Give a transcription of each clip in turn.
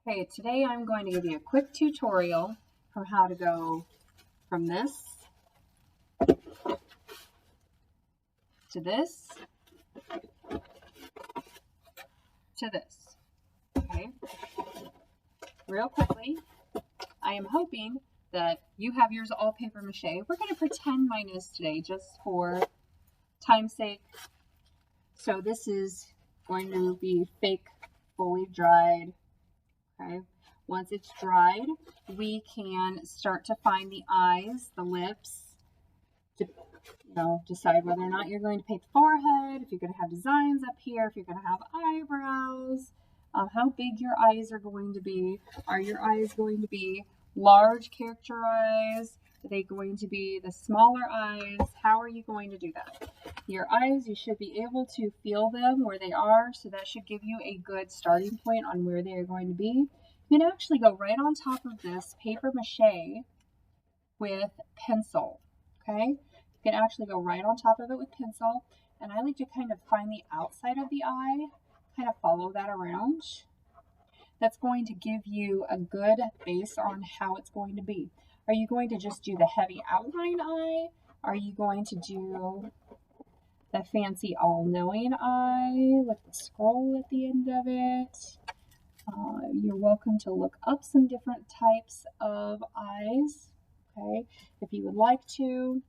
Okay, today I'm going to give you a quick tutorial for how to go from this to this to this. Okay, real quickly, I am hoping that you have yours all paper mache. We're going to pretend mine is today just for time's sake. So this is going to be fake, fully dried. Okay, once it's dried, we can start to find the eyes, the lips, to decide whether or not you're going to paint the forehead, if you're going to have designs up here, if you're going to have eyebrows, how big your eyes are going to be. Are your eyes going to be large character eyes? Are they going to be the smaller eyes? How are you going to do that? Your eyes, you should be able to feel them where they are, so that should give you a good starting point on where they are going to be. You can actually go right on top of this paper mache with pencil, okay? You can actually go right on top of it with pencil, and I like to kind of find the outside of the eye, kind of follow that around. That's going to give you a good base on how it's going to be. Are you going to just do the heavy outline eye? Are you going to do the fancy all-knowing eye with the scroll at the end of it? You're welcome to look up some different types of eyes, okay, if you would like to.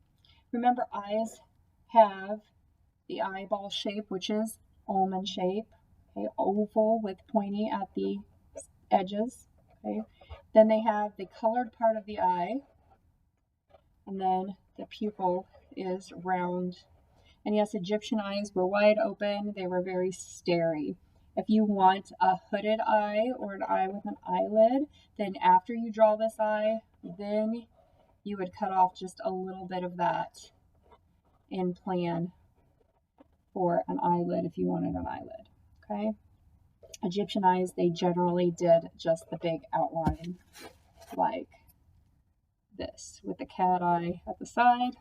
Remember, eyes have the eyeball shape, which is almond shape, okay, oval with pointy at the edges, okay. Then they have the colored part of the eye, and then the pupil is round. And yes, Egyptian eyes were wide open. They were very starey. If you want a hooded eye or an eye with an eyelid, then after you draw this eye, then you would cut off just a little bit of that and plan for an eyelid if you wanted an eyelid, okay? Egyptian eyes, they generally did just the big outline like this with the cat eye at the side.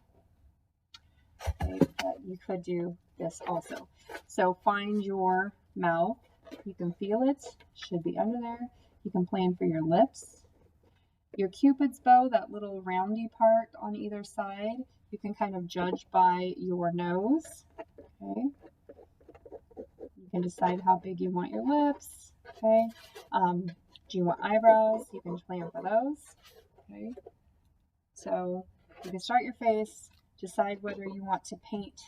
Okay, but you could do this also. So find your mouth. You can feel it. Should be under there. You can plan for your lips. Your Cupid's bow, that little roundy part on either side, you can kind of judge by your nose. Okay. You can decide how big you want your lips. Okay. Do you want eyebrows? You can plan for those. Okay. So you can start your face. Decide whether you want to paint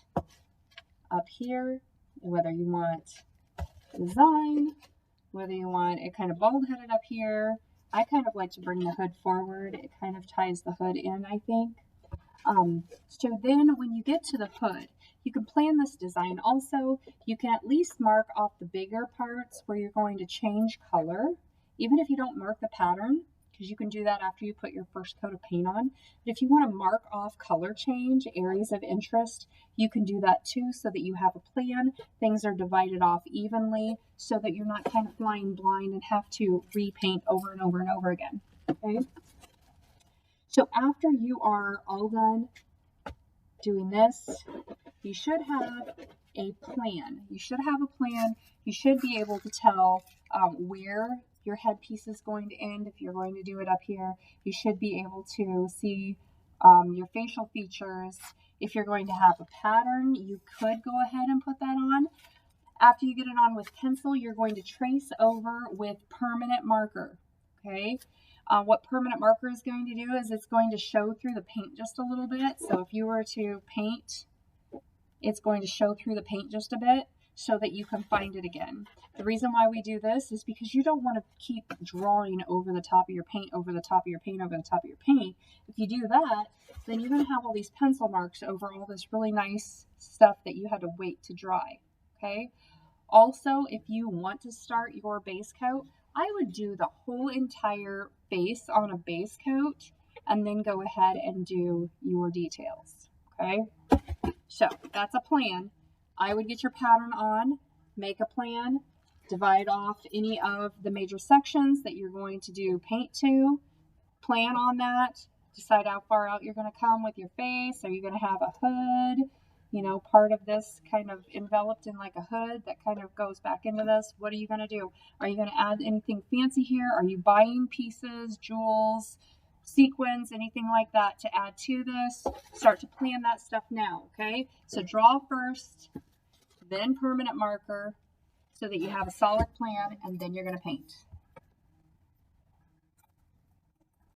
up here, whether you want design, whether you want it kind of bald-headed up here. I kind of like to bring the hood forward. It kind of ties the hood in, I think. So then when you get to the hood, you can plan this design also. You can at least mark off the bigger parts where you're going to change color, even if you don't mark the pattern, because you can do that after you put your first coat of paint on. But if you want to mark off color change, areas of interest, you can do that too, so that you have a plan. Things are divided off evenly so that you're not kind of flying blind and have to repaint over and over and over again. Okay. So after you are all done doing this, you should have a plan. You should have a plan. You should be able to tell where your headpiece is going to end if you're going to do it up here. You should be able to see your facial features. If you're going to have a pattern, you could go ahead and put that on. After you get it on with pencil, you're going to trace over with permanent marker, okay? What permanent marker is going to do is it's going to show through the paint just a little bit. So if you were to paint, it's going to show through the paint just a bit so that you can find it again. The reason why we do this is because you don't want to keep drawing over the top of your paint, over the top of your paint, over the top of your paint. If you do that, then you're going to have all these pencil marks over all this really nice stuff that you had to wait to dry, okay? Also, if you want to start your base coat, I would do the whole entire face on a base coat and then go ahead and do your details, okay? So that's a plan. I would get your pattern on, make a plan, divide off any of the major sections that you're going to do paint to, plan on that, decide how far out you're going to come with your face. Are you going to have a hood? you know, part of this kind of enveloped in like a hood that kind of goes back into this. What are you going to do? Are you going to add anything fancy here? Are you buying pieces, jewels, sequins, anything like that to add to this? Start to plan that stuff now, okay? So draw first, then permanent marker, so that you have a solid plan, and then you're going to paint.